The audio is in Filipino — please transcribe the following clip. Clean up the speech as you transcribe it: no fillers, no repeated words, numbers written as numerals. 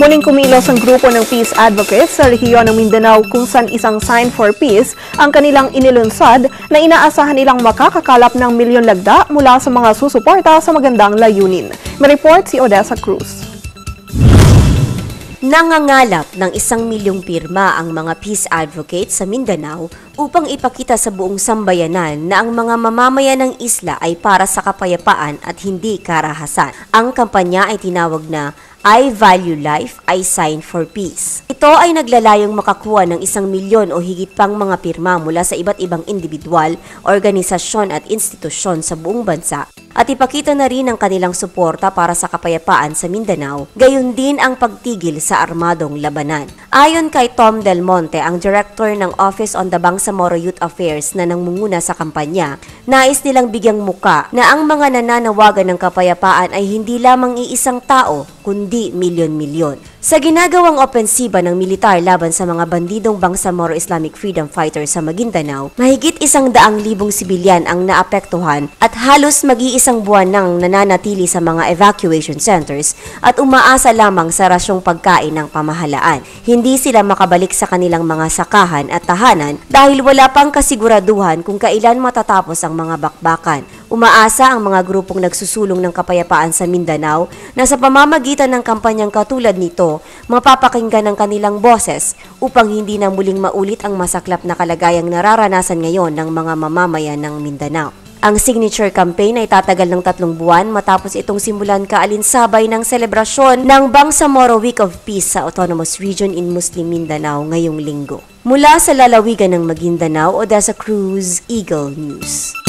Muling kumilos ang grupo ng Peace Advocates sa rehiyon ng Mindanao kung saan isang sign for peace ang kanilang inilunsad na inaasahan nilang makakakalap ng milyon lagda mula sa mga susuporta sa magandang layunin. May report si Odessa Cruz. Nangangalap ng 1 milyong pirma ang mga peace advocates sa Mindanao upang ipakita sa buong sambayanan na ang mga mamamayan ng isla ay para sa kapayapaan at hindi karahasan. Ang kampanya ay tinawag na I Value Life, I Sign for Peace. Ito ay naglalayong makakuha ng 1 milyon o higit pang mga pirma mula sa iba't ibang individual, organisasyon at institusyon sa buong bansa at ipakita na rin ang kanilang suporta para sa kapayapaan sa Mindanao, gayon din ang pagtigil sa armadong labanan. Ayon kay Tom Del Monte, ang director ng Office on the Bangsamoro Youth Affairs na nangunguna sa kampanya, nais nilang bigyang muka na ang mga nananawagan ng kapayapaan ay hindi lamang iisang tao, kundi milyon-milyon. Sa ginagawang opensiba ng militar laban sa mga bandidong Bangsamoro Islamic Freedom Fighters sa Maguindanao, mahigit 100,000 sibilyan ang naapektuhan at halos mag-iisang buwan nang nananatili sa mga evacuation centers at umaasa lamang sa rasyong pagkain ng pamahalaan. Hindi sila makabalik sa kanilang mga sakahan at tahanan dahil wala pang kasiguraduhan kung kailan matatapos ang mga bakbakan. Umaasa ang mga grupong nagsusulong ng kapayapaan sa Mindanao na sa pamamagitan ng kampanyang katulad nito, mapapakinggan ang kanilang boses upang hindi na muling maulit ang masaklap na kalagayang nararanasan ngayon ng mga mamamayan ng Mindanao. Ang signature campaign ay tatagal ng 3 buwan matapos itong simulan kaalinsabay ng selebrasyon ng Bangsamoro Week of Peace sa Autonomous Region in Muslim Mindanao ngayong linggo. Mula sa lalawigan ng Maguindanao, Odessa Cruz, Eagle News.